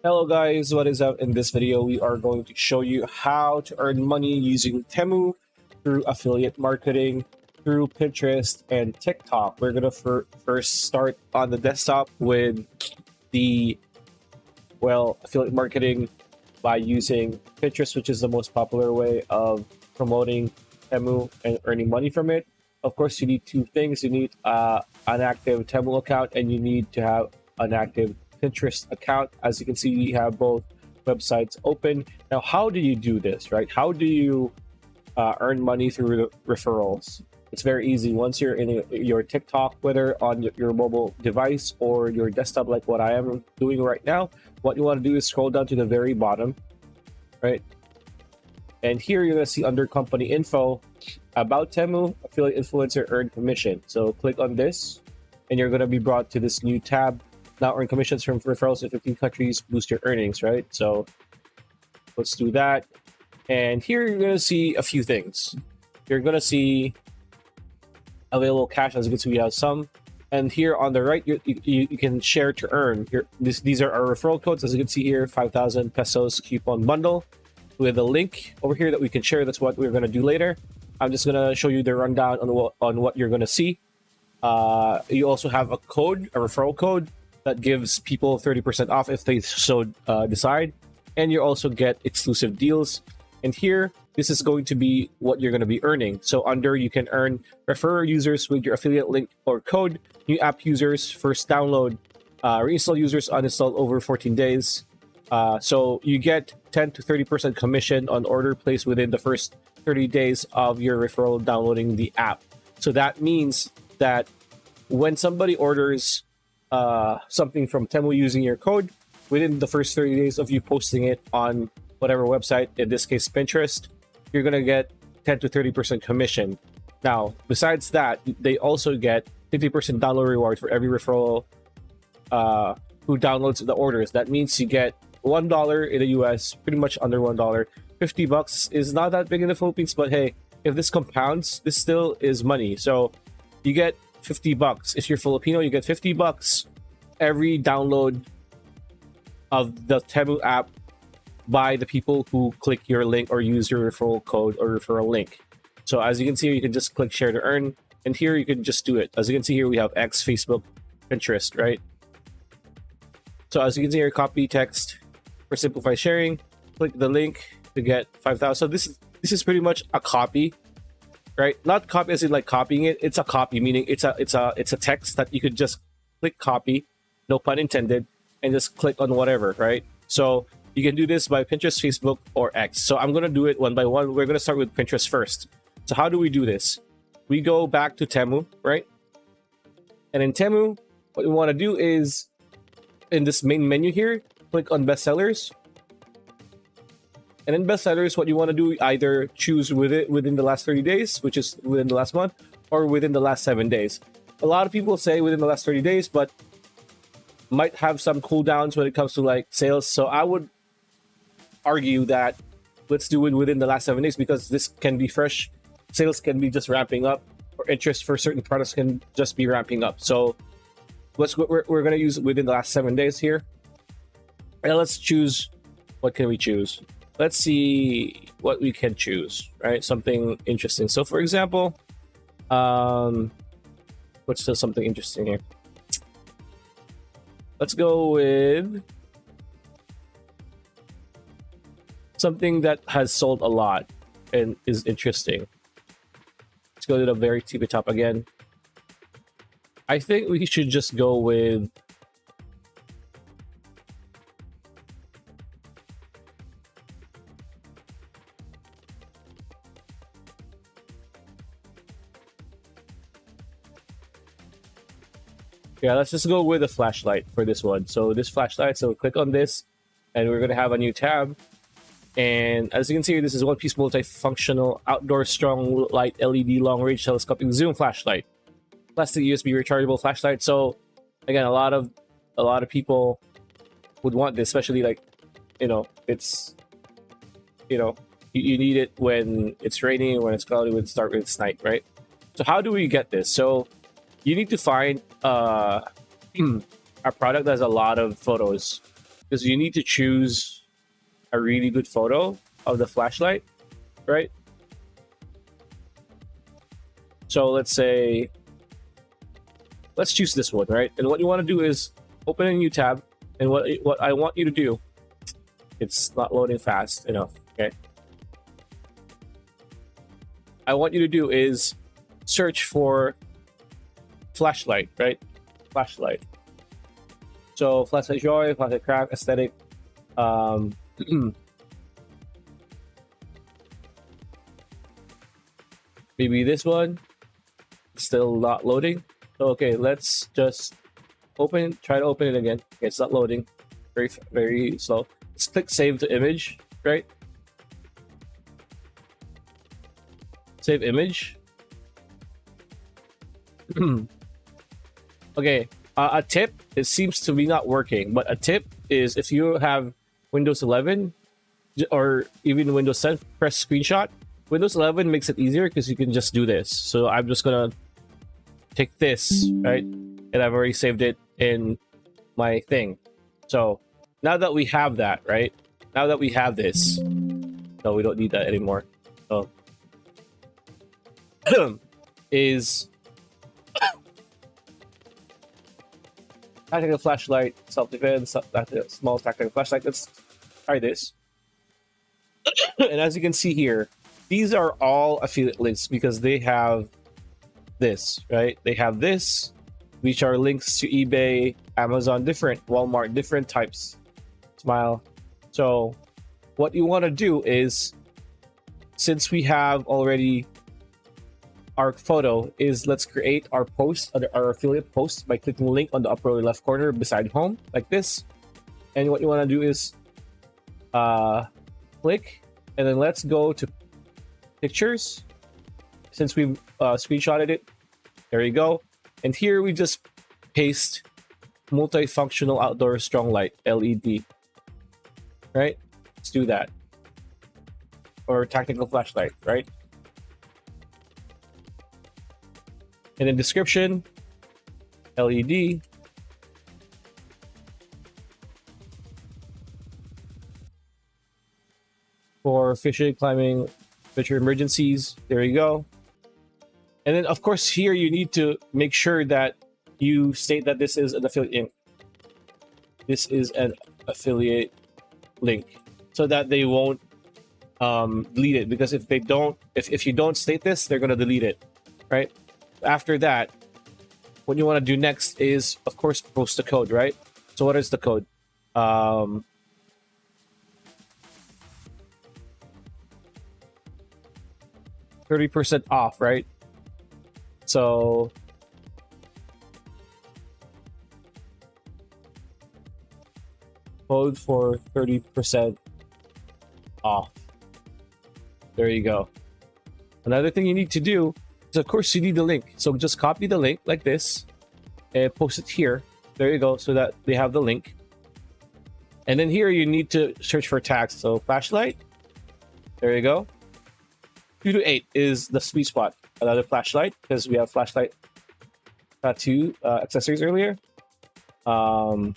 Hello guys, what is up? In this video, we are going to show you how to earn money using Temu through affiliate marketing, through Pinterest and TikTok. We're going to first start on the desktop with the, affiliate marketing by using Pinterest, which is the most popular way of promoting Temu and earning money from it. Of course, you need two things. You need an active Temu account and you need to have an active Pinterest account. As you can see, we have both websites open. Now, how do you do this, right? How do you earn money through the referrals? It's very easy. Once you're in your TikTok, whether on your mobile device or your desktop, like what I am doing right now, what you want to do is scroll down to the very bottom, right? And here you're going to see under company info, about Temu, affiliate influencer earn commission. So click on this and you're going to be brought to this new tab. Now earn commissions from referrals in 15 countries, boost your earnings, right? So let's do that. And here you're going to see a few things. You're going to see available cash. As you can see, we have some. And here on the right, you can share to earn. These are our referral codes. As you can see here, 5,000 pesos coupon bundle with a link over here that we can share. That's what we're going to do later. I'm just going to show you the rundown on what you're going to see. You also have a code, a referral code, that gives people 30% off if they so decide. And you also get exclusive deals. And here, this is going to be what you're going to be earning. So under, you can earn refer users with your affiliate link or code, new app users, first download, reinstall users uninstalled over 14 days. So you get 10 to 30% commission on order placed within the first 30 days of your referral downloading the app. So that means that when somebody orders something from Temu using your code, within the first 30 days of you posting it on whatever website, in this case Pinterest, you're going to get 10 to 30% commission. Now, besides that, they also get 50% download reward for every referral who downloads the orders. That means you get $1 in the US, pretty much under $1. $50 is not that big in the Philippines, but hey, if this compounds, this still is money. So you get $50. If you're Filipino, you get $50 every download of the Temu app by the people who click your link or use your referral code or referral link. So as you can see, you can just click share to earn, and here you can just do it. As you can see here, we have X, Facebook, Pinterest, right? So as you can see here, copy text for simplified sharing. Click the link to get 5,000. So this is pretty much a copy, right? Not copy as in like copying it. It's a copy, meaning it's a text that you could just click copy, no pun intended, and just click on whatever, right? So you can do this by Pinterest, Facebook, or X. So I'm going to do it one by one. We're going to start with Pinterest first. So how do we do this? We go back to Temu, right? And in Temu, what we want to do is, in this main menu here, click on bestsellers. And in bestsellers, what you want to do, either choose within the last 30 days, which is within the last month, or within the last 7 days. A lot of people say within the last 30 days, but might have some cooldowns when it comes to like sales. So I would argue that let's do it within the last 7 days, because this can be fresh. Sales can be just ramping up, or interest for certain products can just be ramping up. So we're going to use within the last 7 days here. And let's choose, what can we choose? Let's see what we can choose, right? Something interesting. So for example, what's still something interesting here? Let's go with something that has sold a lot and is interesting. Let's go to the very tippy top again. I think we should just go with let's just go with a flashlight for this one. So this flashlight, so click on this and we're going to have a new tab. And as you can see, this is one-piece multifunctional outdoor strong light LED long-range telescopic zoom flashlight. Plastic USB rechargeable flashlight. So again, a lot of people would want this, especially like, it's, you need it when it's raining, when it's cloudy, when it's night, right? So how do we get this? So you need to find a product that has a lot of photos. because you need to choose a really good photo of the flashlight, right? So let's say, let's choose this one, right? And what you want to do is open a new tab, and what I want you to do, it's not loading fast enough, okay? I want you to do is search for flashlight, right? Flashlight. So flashlight joy, flashlight craft, aesthetic. Maybe this one. Still not loading. Okay, let's just try to open it again. Okay, it's not loading. Very slow. Let's click save to image, right? Save image. Okay, a tip, it seems to be not working, but a tip is if you have Windows 11 or even Windows 10, press screenshot. Windows 11 makes it easier because you can just do this. So I'm just gonna take this, right? And I've already saved it in my thing. So now that we have that, right? Now that we have this, no, we don't need that anymore. So is tactical flashlight, self-defense, small tactical flashlight. Let's try this. And as you can see here, these are all affiliate links because they have this, right? They have this, which are links to eBay, Amazon, different, Walmart, different types. Smile. So what you want to do is, since we have already our photo, is let's create our post, our affiliate post, by clicking the link on the upper left corner beside home, like this. And what you want to do is click, and then let's go to pictures. Since we screenshotted it, there you go. And here we just paste multifunctional outdoor strong light, LED, right? Let's do that. Or tactical flashlight, right? And in description, LED. For fishing, climbing, fisher emergencies, there you go. And then of course here you need to make sure that you state that this is an affiliate link. This is an affiliate link, so that they won't delete it, because if they don't, if you don't state this, they're gonna delete it, right? After that, what you want to do next is, of course, post the code, right? So what is the code? 30% off, right? So code for 30% off. There you go. Another thing you need to do is, of course, you need the link. So just copy the link like this and post it here. There you go, so that they have the link. And then here you need to search for tags. So flashlight. There you go. 2 to 8 is the sweet spot. Another flashlight, because we have flashlight tattoo accessories earlier. Outdoor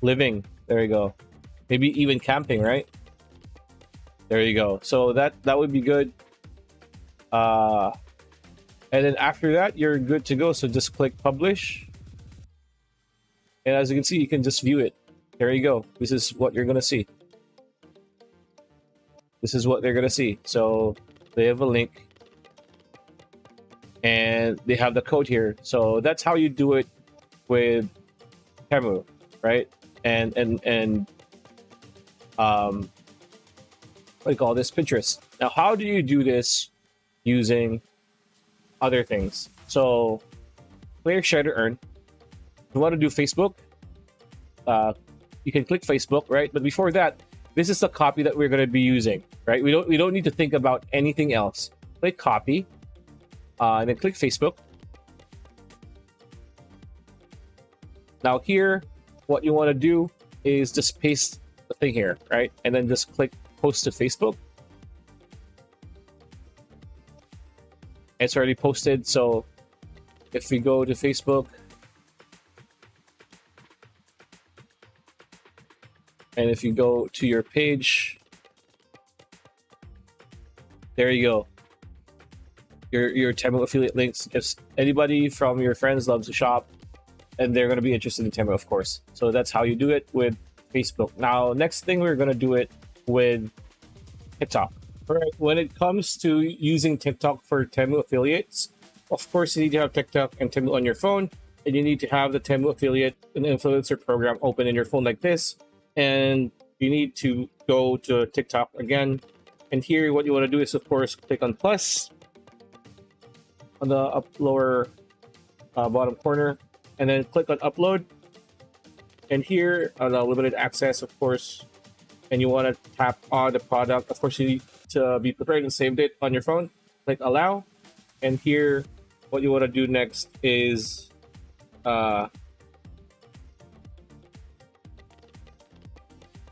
living. There you go. Maybe even camping, right? There you go. So that would be good. And then after that, you're good to go. So just click publish. And as you can see, you can just view it. There you go. This is what you're going to see. This is what they're going to see. So they have a link. And they have the code here. So that's how you do it with Temu, right? And what do you call this? Pinterest. Now, how do you do this using other things? So, player share to earn. If you want to do Facebook, you can click Facebook, right? But before that, this is the copy that we're going to be using, right? We don't need to think about anything else. Click copy, and then click Facebook. Now here, what you want to do is just paste the thing here, right? And then just click post to Facebook. It's already posted. So if we go to Facebook, And if you go to your page, there you go. Your Temu affiliate links. If anybody from your friends loves to shop, and they're going to be interested in Temu, of course. So that's how you do it with Facebook. Now, next thing, we're going to do it with TikTok. All right, when it comes to using TikTok for Temu affiliates, of course, you need to have TikTok and Temu on your phone, and you need to have the Temu affiliate and influencer program open in your phone like this. And you need to go to TikTok again. And here, what you want to do is, of course, click on plus on the lower bottom corner, and then click on upload. And here on the limited access, of course, and you want to tap on the product. Of course, you need to be prepared and saved it on your phone. Click allow. And here, what you want to do next is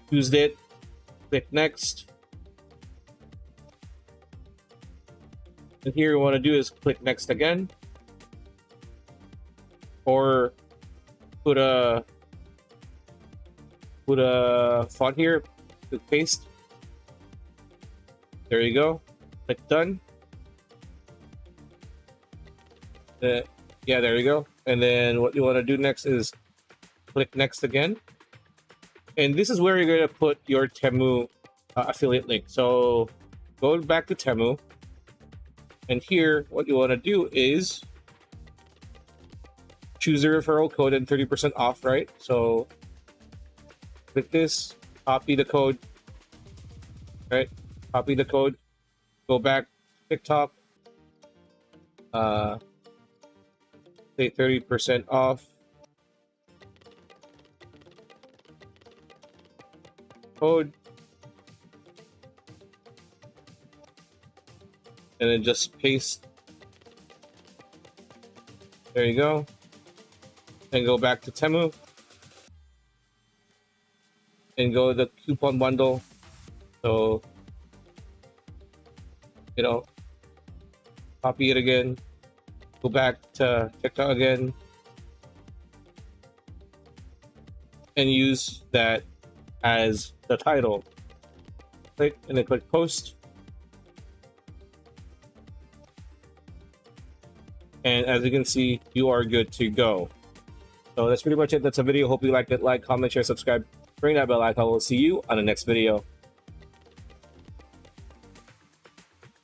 choose it. Click next. And here, you want to do is click next again, or put a font here. Click paste. There you go. Click done. Yeah, there you go. And then what you want to do next is click next again. And this is where you're going to put your Temu affiliate link. So go back to Temu. And here, what you want to do is choose the referral code and 30% off, right? So click this, copy the code, right? Copy the code, go back to TikTok, say 30% off, code, and then just paste. There you go. And go back to Temu and go to the coupon bundle. So, copy it again, go back to TikTok again, and use that as the title. Click and then click post. And as you can see, you are good to go. So that's pretty much it. That's a video. Hope you liked it. Like, comment, share, subscribe, ring that bell icon. We'll see you on the next video.